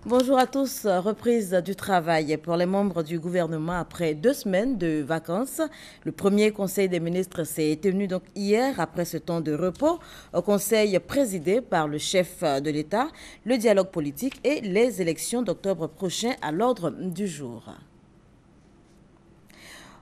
Bonjour à tous, reprise du travail pour les membres du gouvernement après 2 semaines de vacances. Le premier conseil des ministres s'est tenu donc hier après ce temps de repos au conseil présidé par le chef de l'État, le dialogue politique et les élections d'octobre prochain à l'ordre du jour.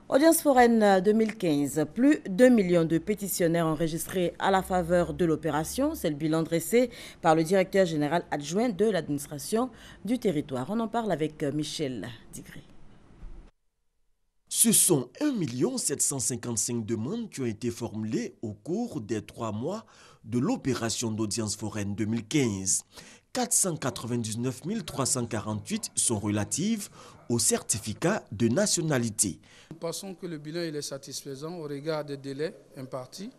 Audience foraine 2015, plus de 2 millions de pétitionnaires enregistrés à la faveur de l'opération. C'est le bilan dressé par le directeur général adjoint de l'administration du territoire. On en parle avec Michel Digré. Ce sont 1 755 demandes qui ont été formulées au cours des 3 mois de l'opération d'audience foraine 2015. 499 348 sont relatives au certificat de nationalité. Nous pensons que le bilan est satisfaisant au regard des délais impartis.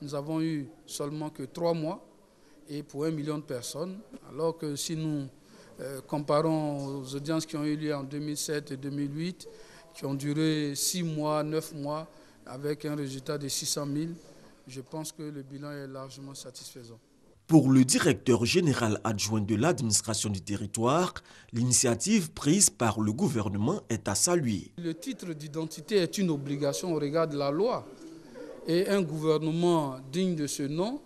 Nous avons eu seulement que 3 mois et pour 1 million de personnes, alors que si nous comparons aux audiences qui ont eu lieu en 2007 et 2008, qui ont duré 6 mois, 9 mois, avec un résultat de 600 000, je pense que le bilan est largement satisfaisant. Pour le directeur général adjoint de l'administration du territoire, l'initiative prise par le gouvernement est à saluer. Le titre d'identité est une obligation au regard de la loi. Et un gouvernement digne de ce nom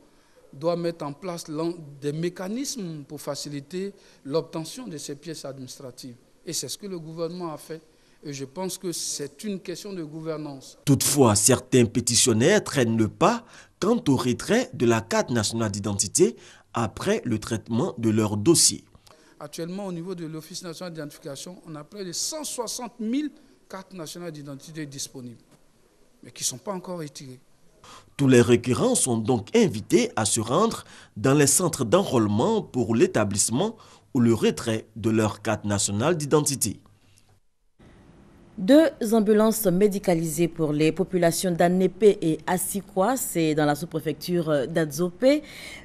doit mettre en place des mécanismes pour faciliter l'obtention de ces pièces administratives. Et c'est ce que le gouvernement a fait. Et je pense que c'est une question de gouvernance. Toutefois, certains pétitionnaires traînent le pas quant au retrait de la carte nationale d'identité après le traitement de leur dossier. Actuellement, au niveau de l'Office national d'identification, on a près de 160 000 cartes nationales d'identité disponibles, mais qui ne sont pas encore retirées. Tous les requérants sont donc invités à se rendre dans les centres d'enrôlement pour l'établissement ou le retrait de leur carte nationale d'identité. 2 ambulances médicalisées pour les populations d'Anépé et Assikwa, c'est dans la sous-préfecture d'Adzopé.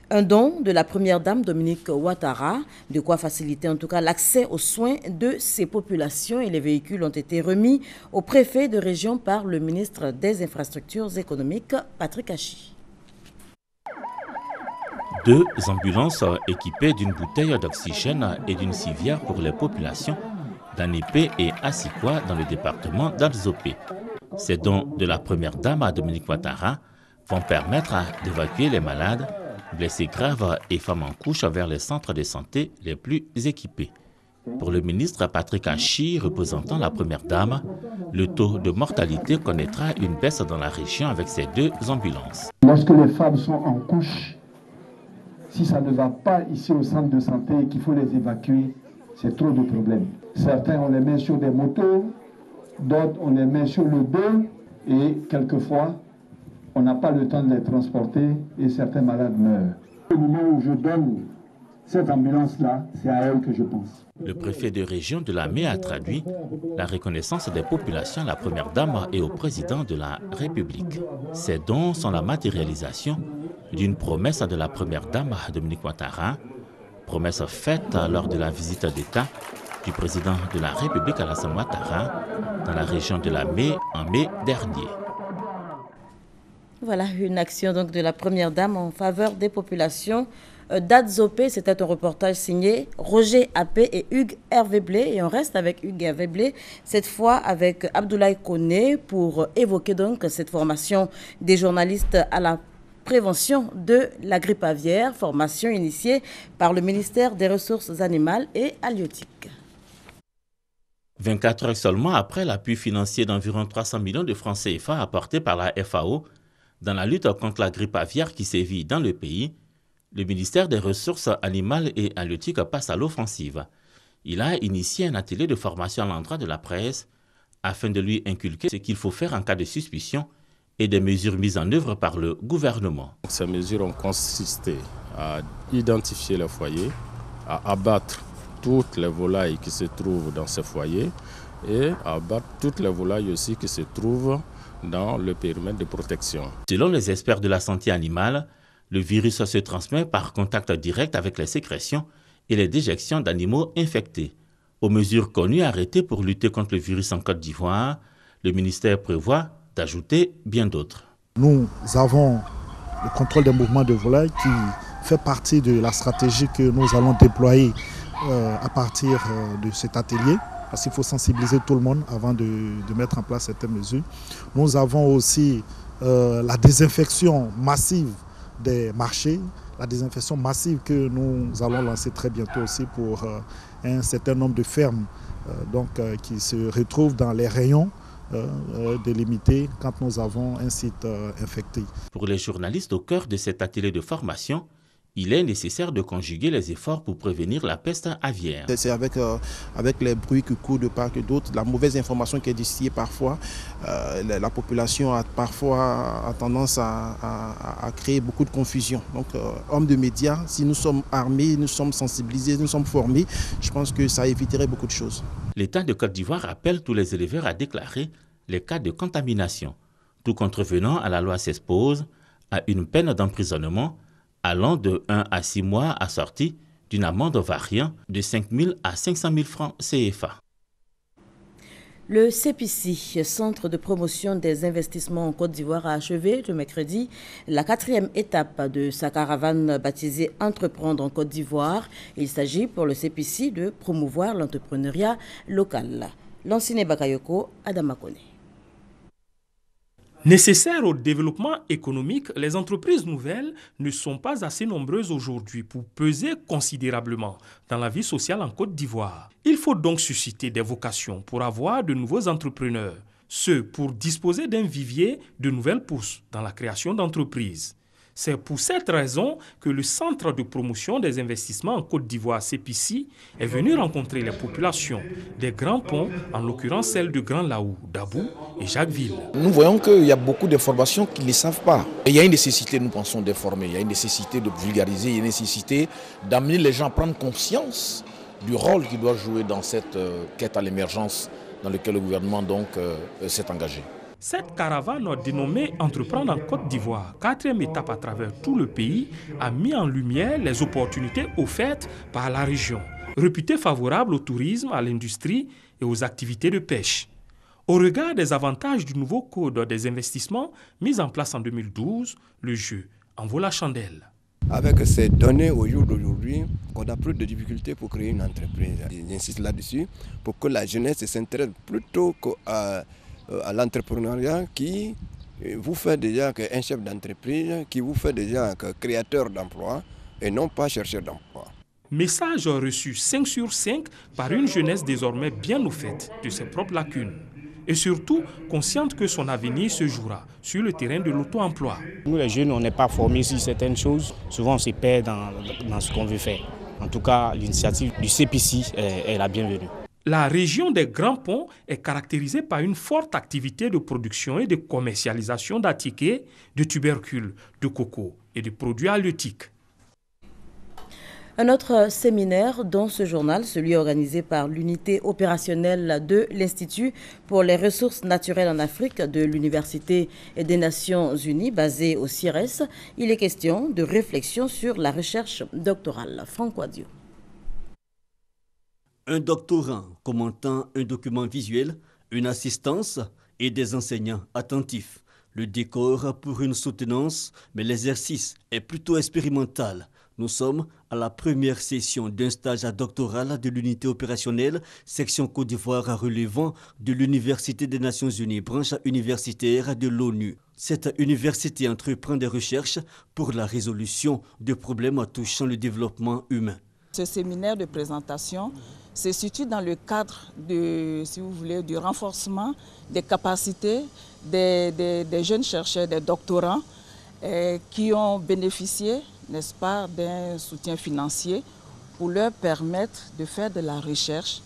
Un don de la première dame Dominique Ouattara, de quoi faciliter en tout cas l'accès aux soins de ces populations. Et les véhicules ont été remis au préfet de région par le ministre des Infrastructures économiques, Patrick Hachi. 2 ambulances équipées d'une bouteille d'oxygène et d'une civière pour les populations d'Anépé et Assikwa dans le département d'Adzopé. Ces dons de la première dame à Dominique Ouattara vont permettre d'évacuer les malades, blessés graves et femmes en couche vers les centres de santé les plus équipés. Pour le ministre Patrick Hachi, représentant la première dame, le taux de mortalité connaîtra une baisse dans la région avec ces 2 ambulances. Lorsque les femmes sont en couche, si ça ne va pas ici au centre de santé et qu'il faut les évacuer, c'est trop de problèmes. Certains, on les met sur des motos, d'autres, on les met sur le dos et quelquefois, on n'a pas le temps de les transporter et certains malades meurent. Au moment où je donne cette ambulance-là, c'est à elle que je pense. Le préfet de région de la Mé a traduit la reconnaissance des populations à la première dame et au président de la République. Ces dons sont la matérialisation d'une promesse de la première dame Dominique Ouattara, promesse faite lors de la visite d'État du président de la République Alassane Ouattara dans la région de la Mé en mai dernier. Voilà une action donc de la première dame en faveur des populations d'Adzopé. C'était un reportage signé Roger Appé et Hugues Hervé Blé. Et on reste avec Hugues Hervé Blé, cette fois avec Abdoulaye Koné pour évoquer donc cette formation des journalistes à la prévention de la grippe aviaire, formation initiée par le ministère des Ressources animales et halieutiques. 24 heures seulement après l'appui financier d'environ 300 millions de francs CFA apporté par la FAO dans la lutte contre la grippe aviaire qui sévit dans le pays, le ministère des Ressources animales et halieutiques passe à l'offensive. Il a initié un atelier de formation à l'endroit de la presse afin de lui inculquer ce qu'il faut faire en cas de suspicion et des mesures mises en œuvre par le gouvernement. Ces mesures ont consisté à identifier les foyers, à abattre toutes les volailles qui se trouvent dans ces foyers et à abattre toutes les volailles aussi qui se trouvent dans le périmètre de protection. Selon les experts de la santé animale, le virus se transmet par contact direct avec les sécrétions et les déjections d'animaux infectés. Aux mesures connues et arrêtées pour lutter contre le virus en Côte d'Ivoire, le ministère prévoit d'ajouter bien d'autres. Nous avons le contrôle des mouvements de volailles qui fait partie de la stratégie que nous allons déployer à partir de cet atelier, parce qu'il faut sensibiliser tout le monde avant de mettre en place certaines mesures. Nous avons aussi la désinfection massive des marchés, la désinfection massive que nous allons lancer très bientôt aussi pour un certain nombre de fermes qui se retrouvent dans les rayons délimités quand nous avons un site infecté. Pour les journalistes au cœur de cet atelier de formation, il est nécessaire de conjuguer les efforts pour prévenir la peste aviaire. C'est avec les bruits qui courent de part et d'autre, la mauvaise information qui est distillée parfois, la population a parfois tendance à créer beaucoup de confusion. Donc, hommes de médias, si nous sommes armés, nous sommes sensibilisés, nous sommes formés, je pense que ça éviterait beaucoup de choses. L'État de Côte d'Ivoire appelle tous les éleveurs à déclarer les cas de contamination. Tout contrevenant à la loi s'expose à une peine d'emprisonnement allant de 1 à 6 mois assortie d'une amende variant de 5 000 à 500 000 francs CFA. Le CPC, Centre de promotion des investissements en Côte d'Ivoire, a achevé le mercredi la 4e étape de sa caravane baptisée Entreprendre en Côte d'Ivoire. Il s'agit pour le CPC de promouvoir l'entrepreneuriat local. Lansine Bakayoko, Adama Kone. Nécessaires au développement économique, les entreprises nouvelles ne sont pas assez nombreuses aujourd'hui pour peser considérablement dans la vie sociale en Côte d'Ivoire. Il faut donc susciter des vocations pour avoir de nouveaux entrepreneurs, ce pour disposer d'un vivier de nouvelles pousses dans la création d'entreprises. C'est pour cette raison que le Centre de promotion des investissements en Côte d'Ivoire, CPC, est venu rencontrer les populations des Grands Ponts, en l'occurrence celles de Grand Laou, Dabou et Jacquesville. Nous voyons qu'il y a beaucoup d'informations qu'ils ne savent pas. Et il y a une nécessité, nous pensons, de former, il y a une nécessité de vulgariser, il y a une nécessité d'amener les gens à prendre conscience du rôle qu'ils doivent jouer dans cette quête à l'émergence dans laquelle le gouvernement s'est engagé. Cette caravane dénommée Entreprendre en Côte d'Ivoire, 4e étape à travers tout le pays, a mis en lumière les opportunités offertes par la région, réputée favorable au tourisme, à l'industrie et aux activités de pêche. Au regard des avantages du nouveau code des investissements mis en place en 2012, le jeu en vaut la chandelle. Avec ces données au jour d'aujourd'hui, on a plus de difficultés pour créer une entreprise. J'insiste là-dessus pour que la jeunesse s'intéresse plutôt qu'à l'entrepreneuriat qui vous fait déjà un chef d'entreprise, qui vous fait déjà un créateur d'emplois et non pas chercheur d'emploi. Message reçu 5 sur 5 par une jeunesse désormais bien au fait de ses propres lacunes et surtout consciente que son avenir se jouera sur le terrain de l'auto-emploi. Nous les jeunes, on n'est pas formés sur certaines choses, souvent on se perd dans ce qu'on veut faire. En tout cas, l'initiative du CPC est la bienvenue. La région des Grands Ponts est caractérisée par une forte activité de production et de commercialisation d'articles, de tubercules, de coco et de produits halieutiques. Un autre séminaire dans ce journal, celui organisé par l'unité opérationnelle de l'Institut pour les ressources naturelles en Afrique de l'Université des Nations Unies, basé au CIRES. Il est question de réflexion sur la recherche doctorale. Franck Wadio. Un doctorant commentant un document visuel, une assistance et des enseignants attentifs. Le décor pour une soutenance, mais l'exercice est plutôt expérimental. Nous sommes à la première session d'un stage doctoral de l'unité opérationnelle, section Côte d'Ivoire relevant de l'Université des Nations Unies, branche universitaire de l'ONU. Cette université entreprend des recherches pour la résolution de problèmes touchant le développement humain. Ce séminaire de présentation se situe dans le cadre du renforcement des capacités des jeunes chercheurs, des doctorants qui ont bénéficié, n'est-ce pas, d'un soutien financier pour leur permettre de faire de la recherche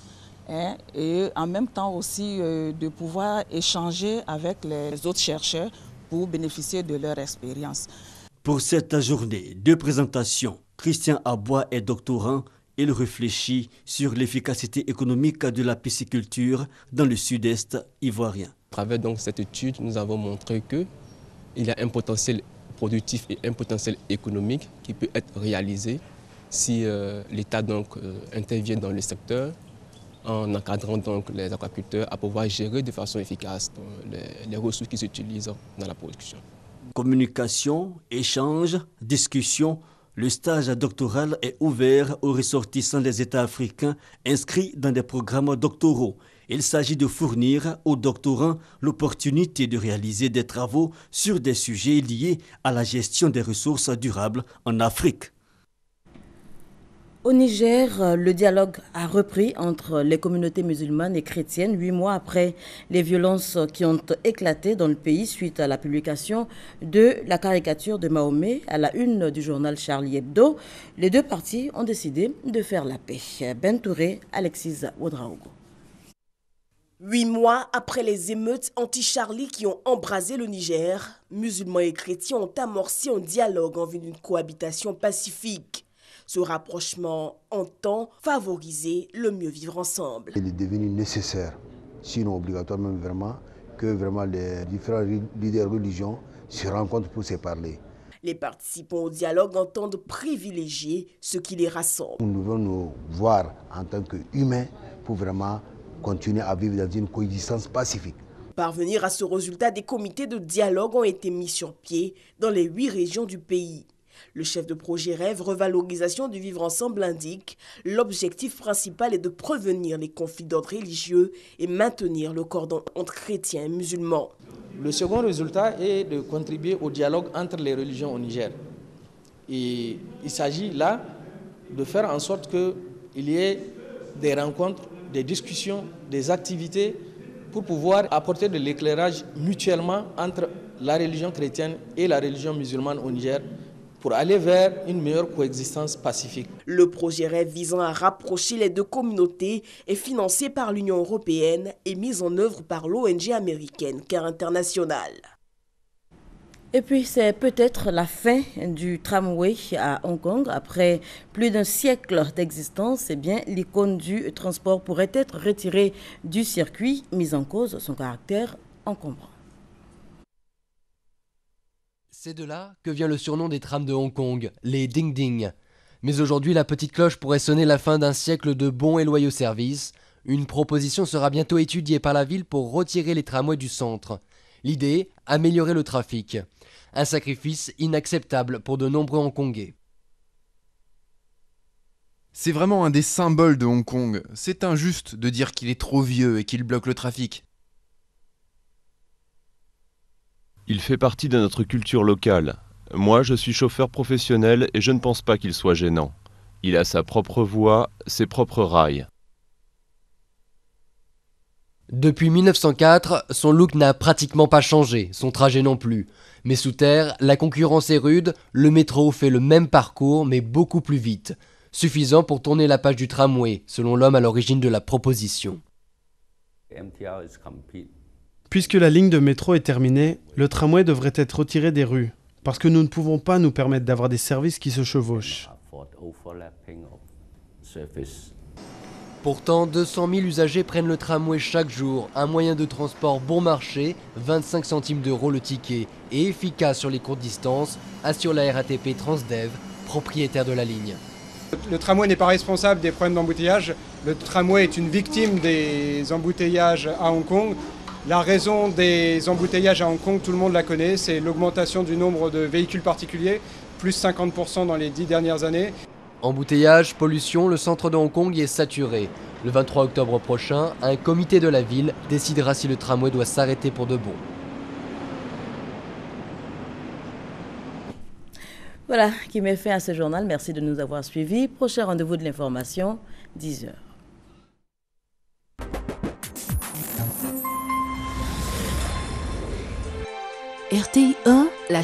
et en même temps aussi de pouvoir échanger avec les autres chercheurs pour bénéficier de leur expérience. Pour cette journée de présentation, Christian Abois est doctorant. Il réfléchit sur l'efficacité économique de la pisciculture dans le sud-est ivoirien. À travers donc cette étude, nous avons montré qu'il y a un potentiel productif et un potentiel économique qui peut être réalisé si l'État intervient dans le secteur en encadrant donc les aquaculteurs à pouvoir gérer de façon efficace les ressources qui s'utilisent dans la production. Communication, échange, discussion. Le stage doctoral est ouvert aux ressortissants des États africains inscrits dans des programmes doctoraux. Il s'agit de fournir aux doctorants l'opportunité de réaliser des travaux sur des sujets liés à la gestion des ressources durables en Afrique. Au Niger, le dialogue a repris entre les communautés musulmanes et chrétiennes 8 mois après les violences qui ont éclaté dans le pays suite à la publication de la caricature de Mahomet à la une du journal Charlie Hebdo. Les deux parties ont décidé de faire la paix. Ben Touré, Alexis Ouedraogo. 8 mois après les émeutes anti-Charlie qui ont embrasé le Niger, musulmans et chrétiens ont amorcé un dialogue en vue d'une cohabitation pacifique. Ce rapprochement entend favoriser le mieux vivre ensemble. Il est devenu nécessaire, sinon obligatoire même vraiment, que vraiment les différents leaders religieux se rencontrent pour se parler. Les participants au dialogue entendent privilégier ce qui les rassemble. Nous devons nous voir en tant qu'humains pour vraiment continuer à vivre dans une coexistence pacifique. Parvenir à ce résultat, des comités de dialogue ont été mis sur pied dans les 8 régions du pays. Le chef de projet Rêve Revalorisation du Vivre Ensemble indique l'objectif principal est de prévenir les conflits d'ordre religieux et maintenir le cordon entre chrétiens et musulmans. Le second résultat est de contribuer au dialogue entre les religions au Niger. Et il s'agit là de faire en sorte qu'il y ait des rencontres, des discussions, des activités pour pouvoir apporter de l'éclairage mutuellement entre la religion chrétienne et la religion musulmane au Niger, pour aller vers une meilleure coexistence pacifique. Le projet Rêve visant à rapprocher les deux communautés est financé par l'Union européenne et mis en œuvre par l'ONG américaine Care International. Et puis c'est peut-être la fin du tramway à Hong Kong. Après plus d'un siècle d'existence, l'icône du transport pourrait être retirée du circuit, mise en cause son caractère encombrant. C'est de là que vient le surnom des trams de Hong Kong, les Ding Ding. Mais aujourd'hui, la petite cloche pourrait sonner la fin d'un siècle de bons et loyaux services. Une proposition sera bientôt étudiée par la ville pour retirer les tramways du centre. L'idée, améliorer le trafic. Un sacrifice inacceptable pour de nombreux Hongkongais. C'est vraiment un des symboles de Hong Kong. C'est injuste de dire qu'il est trop vieux et qu'il bloque le trafic. Il fait partie de notre culture locale. Moi, je suis chauffeur professionnel et je ne pense pas qu'il soit gênant. Il a sa propre voie, ses propres rails. Depuis 1904, son look n'a pratiquement pas changé, son trajet non plus. Mais sous terre, la concurrence est rude, le métro fait le même parcours mais beaucoup plus vite. Suffisant pour tourner la page du tramway, selon l'homme à l'origine de la proposition. Puisque la ligne de métro est terminée, le tramway devrait être retiré des rues, parce que nous ne pouvons pas nous permettre d'avoir des services qui se chevauchent. Pourtant, 200 000 usagers prennent le tramway chaque jour, un moyen de transport bon marché, 25 centimes d'euros le ticket, et efficace sur les courtes distances, assure la RATP Transdev, propriétaire de la ligne. Le tramway n'est pas responsable des problèmes d'embouteillage. Le tramway est une victime des embouteillages à Hong Kong. La raison des embouteillages à Hong Kong, tout le monde la connaît, c'est l'augmentation du nombre de véhicules particuliers, plus 50% dans les 10 dernières années. Embouteillage, pollution, le centre de Hong Kong est saturé. Le 23 octobre prochain, un comité de la ville décidera si le tramway doit s'arrêter pour de bon. Voilà qui met fin à ce journal. Merci de nous avoir suivis. Prochain rendez-vous de l'information, 10h. RTI 1, la